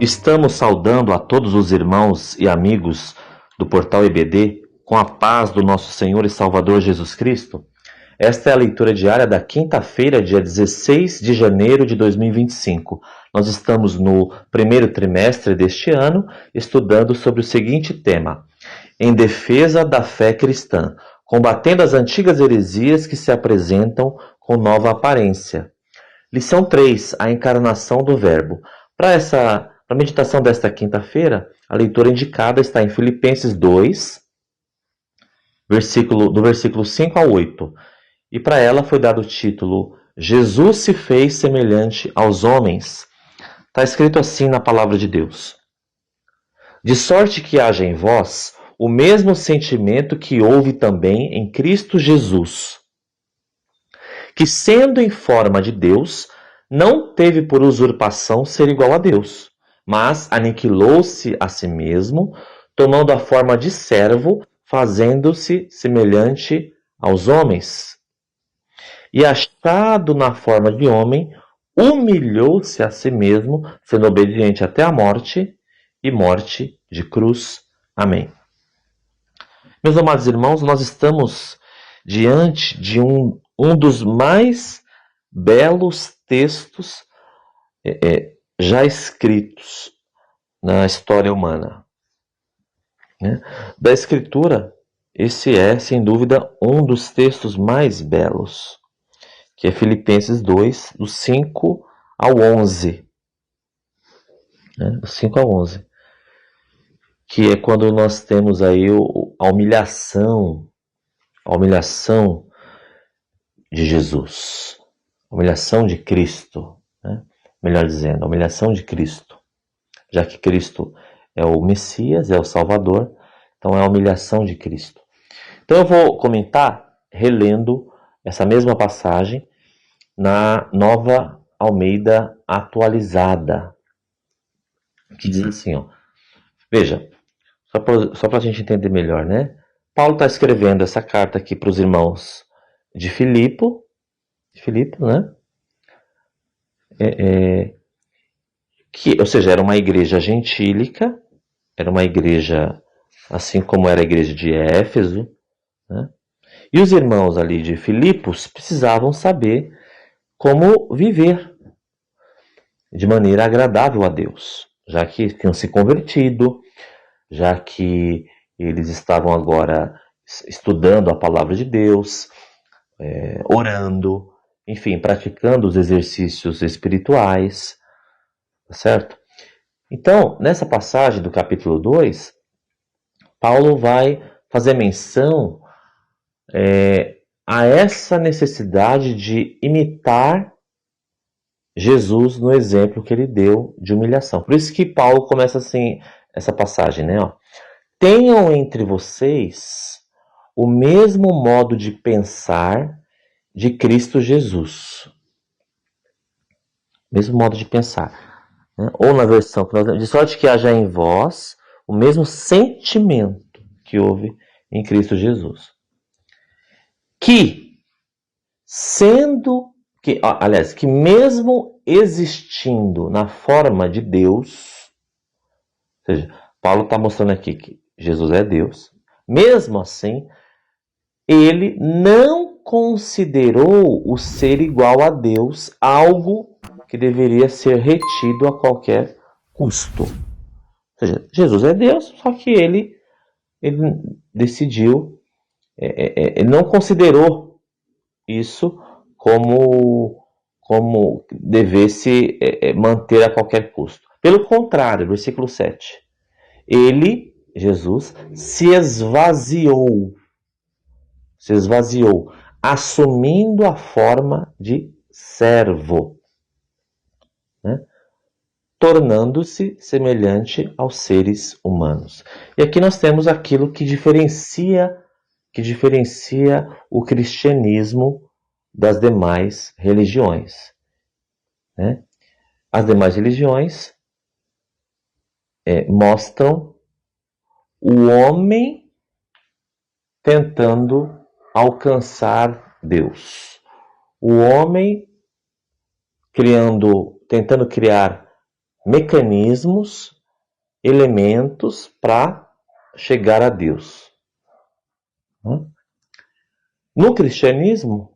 Estamos saudando a todos os irmãos e amigos do Portal EBD com a paz do nosso Senhor e Salvador Jesus Cristo. Esta é a leitura diária da quinta-feira, dia 16 de janeiro de 2025. Nós estamos no primeiro trimestre deste ano, estudando sobre o seguinte tema: em defesa da fé cristã, combatendo as antigas heresias que se apresentam com nova aparência. Lição 3, a encarnação do Verbo. Para a meditação desta quinta-feira, a leitura indicada está em Filipenses 2, do versículo 5 ao 8. E para ela foi dado o título Jesus se fez semelhante aos homens. Está escrito assim na palavra de Deus: de sorte que haja em vós o mesmo sentimento que houve também em Cristo Jesus, que sendo em forma de Deus, não teve por usurpação ser igual a Deus, mas aniquilou-se a si mesmo, tomando a forma de servo, fazendo-se semelhante aos homens. E achado na forma de homem, humilhou-se a si mesmo, sendo obediente até a morte, e morte de cruz. Amém. Meus amados irmãos, nós estamos diante de um dos mais belos textos já escritos na história humana. Da Escritura, esse é, sem dúvida, um dos textos mais belos, que é Filipenses 2, do 5 ao 11. Do 5 ao 11. Que é quando nós temos aí a humilhação de Jesus, a humilhação de Cristo, melhor dizendo, a humilhação de Cristo, já que Cristo é o Messias, é o Salvador, então é a humilhação de Cristo. Então eu vou comentar relendo essa mesma passagem na Nova Almeida Atualizada, que diz assim, veja, só para a gente entender melhor, Paulo está escrevendo essa carta aqui para os irmãos de Filipe, ou seja, era uma igreja gentílica, era uma igreja assim como era a igreja de Éfeso, e os irmãos ali de Filipos precisavam saber como viver de maneira agradável a Deus, já que tinham se convertido, já que eles estavam agora estudando a palavra de Deus, orando, enfim, praticando os exercícios espirituais, certo? Então, nessa passagem do capítulo 2, Paulo vai fazer menção a essa necessidade de imitar Jesus no exemplo que ele deu de humilhação. Por isso que Paulo começa assim, essa passagem, tenham entre vocês o mesmo modo de pensar de Cristo Jesus. Mesmo modo de pensar. Ou na versão que nós temos, de sorte que haja em vós o mesmo sentimento que houve em Cristo Jesus. Que mesmo existindo na forma de Deus, ou seja, Paulo está mostrando aqui que Jesus é Deus, mesmo assim, ele não considerou o ser igual a Deus algo que deveria ser retido a qualquer custo. Ou seja, Jesus é Deus, só que ele decidiu, ele não considerou isso como devesse manter a qualquer custo. Pelo contrário, versículo 7. Ele, Jesus, se esvaziou, assumindo a forma de servo, tornando-se semelhante aos seres humanos. E aqui nós temos aquilo que diferencia o cristianismo das demais religiões. As demais religiões mostram o homem tentando alcançar Deus. O homem tentando criar mecanismos, elementos para chegar a Deus. No cristianismo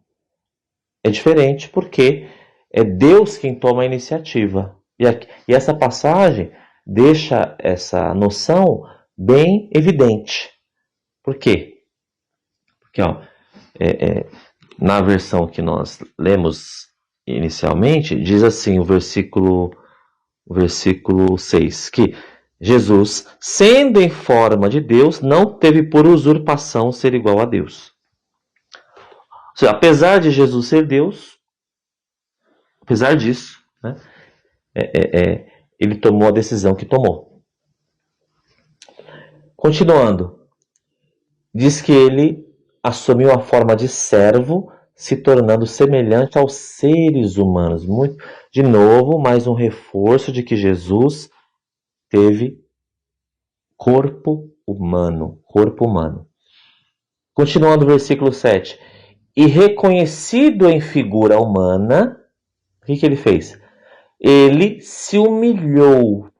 é diferente, porque é Deus quem toma a iniciativa. E essa passagem deixa essa noção bem evidente. Por quê? Porque na versão que nós lemos inicialmente, diz assim o versículo 6, que Jesus, sendo em forma de Deus, não teve por usurpação ser igual a Deus. Ou seja, apesar de Jesus ser Deus, apesar disso, né, ele tomou a decisão que tomou. Continuando, diz que ele assumiu a forma de servo, se tornando semelhante aos seres humanos. De novo, mais um reforço de que Jesus teve corpo humano. Continuando o versículo 7. E reconhecido em figura humana, o que ele fez? Ele se humilhou,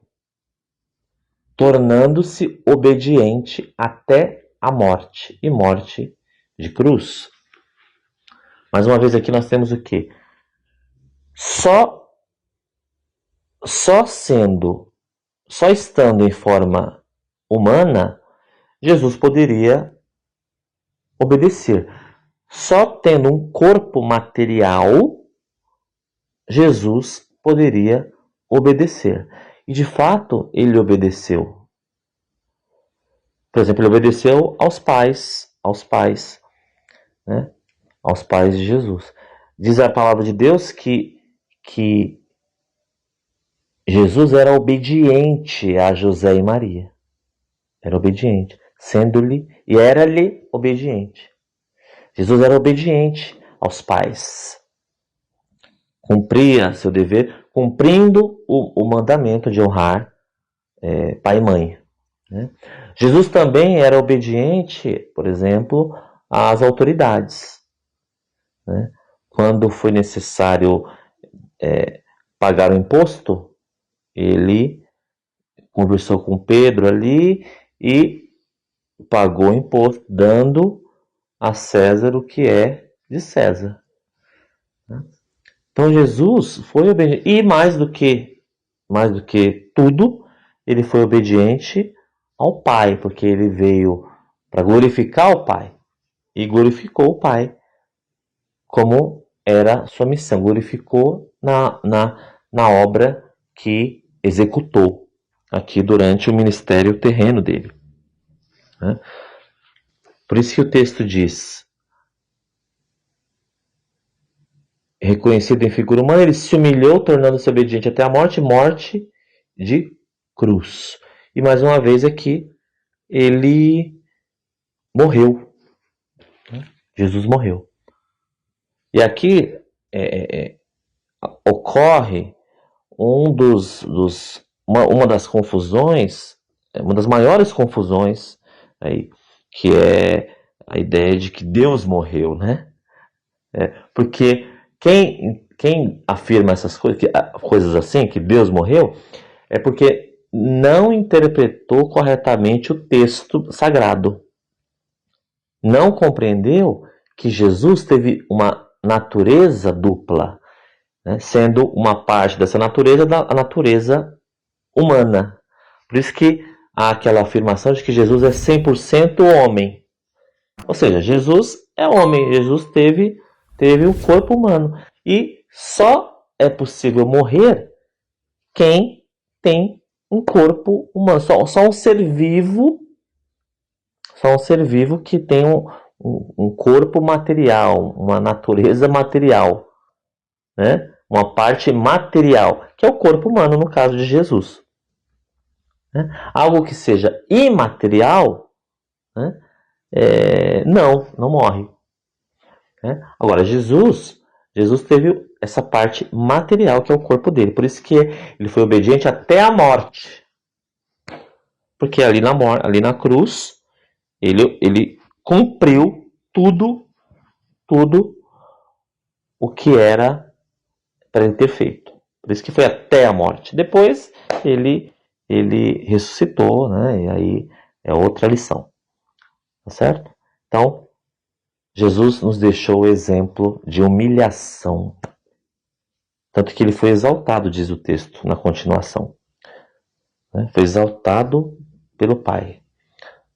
tornando-se obediente até a morte, e morte de cruz. Mais uma vez aqui nós temos o quê? Só estando em forma humana, Jesus poderia obedecer. Só tendo um corpo material, Jesus poderia obedecer. E de fato, ele obedeceu. Por exemplo, ele obedeceu aos pais, né? Aos pais de Jesus. Diz a palavra de Deus que Jesus era obediente a José e Maria. Era obediente, era-lhe obediente. Jesus era obediente aos pais. Cumpria seu dever, cumprindo o mandamento de honrar pai e mãe. Né? Jesus também era obediente, por exemplo, às autoridades. Né? Quando foi necessário pagar o imposto, ele conversou com Pedro ali e pagou o imposto, dando a César o que é de César. Então Jesus foi obediente. E mais do que tudo, ele foi obediente ao Pai, porque ele veio para glorificar o Pai. E glorificou o Pai, como era sua missão. Glorificou na obra que executou aqui durante o ministério terreno dele. Por isso que o texto diz: reconhecido em figura humana, ele se humilhou, tornando-se obediente até a morte de cruz. E mais uma vez aqui, ele morreu. Jesus morreu. E aqui ocorre uma das confusões, uma das maiores confusões aí, que é a ideia de que Deus morreu, né? Porque quem afirma essas coisas assim, que Deus morreu, é porque não interpretou corretamente o texto sagrado. Não compreendeu que Jesus teve uma natureza dupla, né, sendo uma parte dessa natureza a natureza humana. Por isso que há aquela afirmação de que Jesus é 100% homem. Ou seja, Jesus é homem, Jesus teve um corpo humano. E só é possível morrer quem tem um corpo humano. Só um ser vivo que tem um corpo material, uma natureza material, né? Uma parte material, que é o corpo humano no caso de Jesus. Né? Algo que seja imaterial, né? Não morre. Né? Agora, Jesus teve essa parte material que é o corpo dele. Por isso que ele foi obediente até a morte. Porque ali na cruz, ele cumpriu tudo o que era para ele ter feito. Por isso que foi até a morte. Depois ele ressuscitou, né? E aí é outra lição, tá certo? Então, Jesus nos deixou o exemplo de humilhação. Tanto que ele foi exaltado, diz o texto na continuação. Né? Foi exaltado pelo Pai.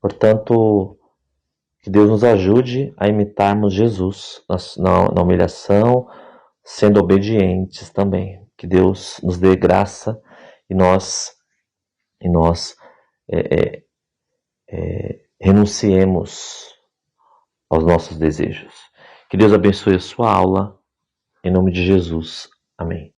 Portanto, que Deus nos ajude a imitarmos Jesus na humilhação, sendo obedientes também. Que Deus nos dê graça e nós renunciemos aos nossos desejos. Que Deus abençoe a sua aula. Em nome de Jesus. Amém.